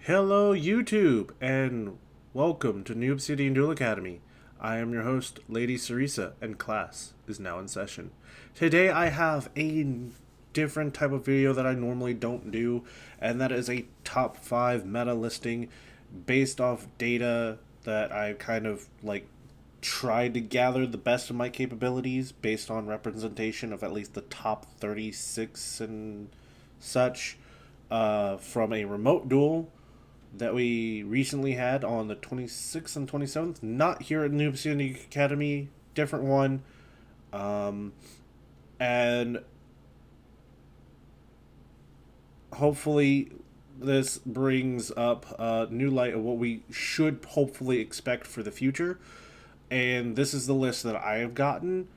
Hello YouTube, and welcome to New Obsidian Duel Academy. I am your host, Lady Sarisa, and class is now in session. Today I have a different type of video that I normally don't do, and that is a top 5 meta listing based off data that I kind of tried to gather the best of my capabilities based on representation of at least the top 36 and such from a remote duel that we recently had on the 26th and 27th. Not here at Noob City Academy, different one. And hopefully this brings up a new light of what we should hopefully expect for the future. And this is the list that I have gotten.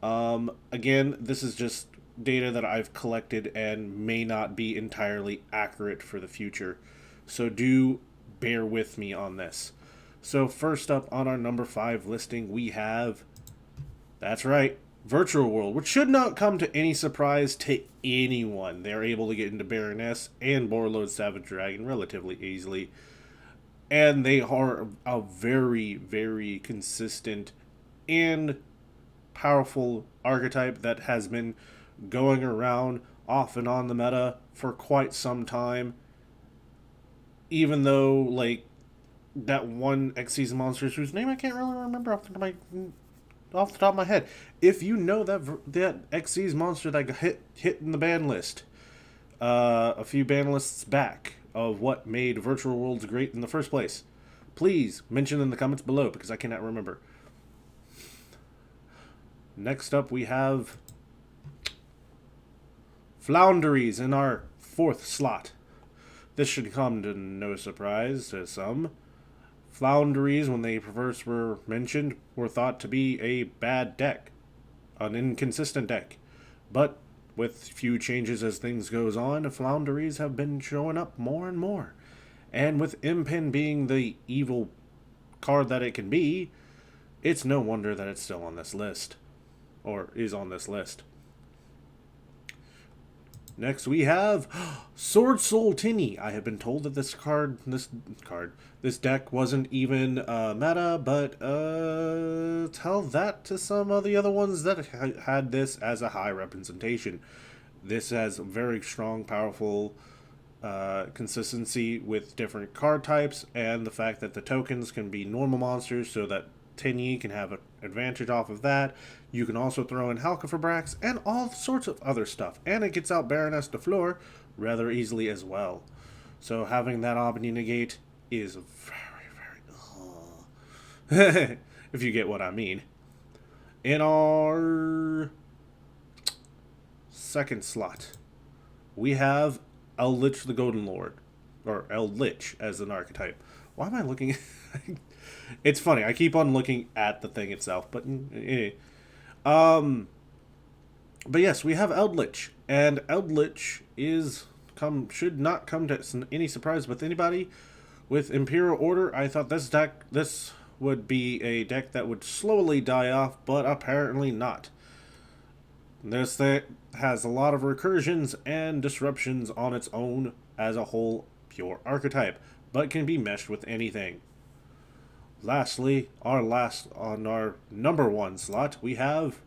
Again, this is just data that I've collected and may not be entirely accurate for the future. So do bear with me on this. So first up on our number 5 listing, we have, that's right, Virtual World, which should not come to any surprise to anyone. They're able to get into Baroness and Borreload Savage Dragon relatively easily. And they are a very, very consistent and powerful archetype that has been going around off and on the meta for quite some time. Even though, that one Xyz monster whose name I can't really remember off the top of my head. If you know that Xyz monster that got hit in the ban list a few ban lists back of what made Virtual Worlds great in the first place, please mention in the comments below because I cannot remember. Next up we have Flounderies in our 4th slot. This should come to no surprise to some. Flounderies, when they first were mentioned, were thought to be a bad deck, an inconsistent deck. But with few changes as things goes on, Flounderies have been showing up more and more. And with Impin being the evil card that it can be, it's no wonder that it's still on this list. Or is on this list. Next we have Sword Soul Tinny. I have been told that this deck wasn't even meta, but tell that to some of the other ones that had this as a high representation. This has very strong, powerful consistency with different card types, and the fact that the tokens can be normal monsters so that Tinny can have an advantage off of that. You can also throw in Halka for Brax and all sorts of other stuff. And it gets out Baroness de Fleur rather easily as well. So having that Omni negate is very, if you get what I mean. In our 2nd slot, we have Ellich the Golden Lord. Or Ellich as an archetype. Why am I looking at... It's funny, I keep on looking at the thing itself, but but yes, we have Ellich, and Ellich should not come to any surprise with anybody. With Imperial Order, I thought this would be a deck that would slowly die off, but apparently not. This thing has a lot of recursions and disruptions on its own as a whole pure archetype, but can be meshed with anything. Lastly, on our number 1 slot, we have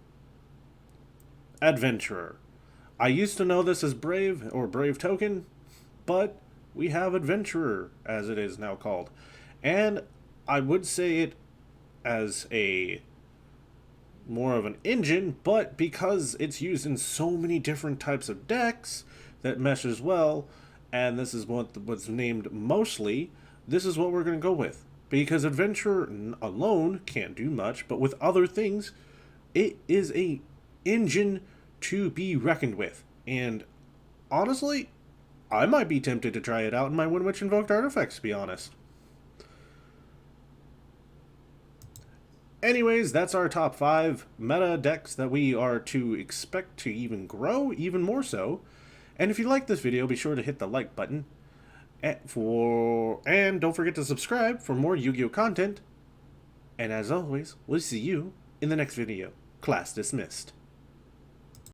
Adventurer. I used to know this as Brave or Brave Token, but we have Adventurer as it is now called. And I would say it as a more of an engine, but because it's used in so many different types of decks that meshes well, and this is what's named mostly, this is what we're going to go with. Because Adventure alone can't do much, but with other things, it is a engine to be reckoned with. And honestly, I might be tempted to try it out in my Wind Witch Invoked Artifacts, to be honest. Anyways, that's our top 5 meta decks that we are to expect to even grow, even more so. And if you like this video, be sure to hit the like button. And don't forget to subscribe for more Yu-Gi-Oh content. And as always, we'll see you in the next video. Class dismissed.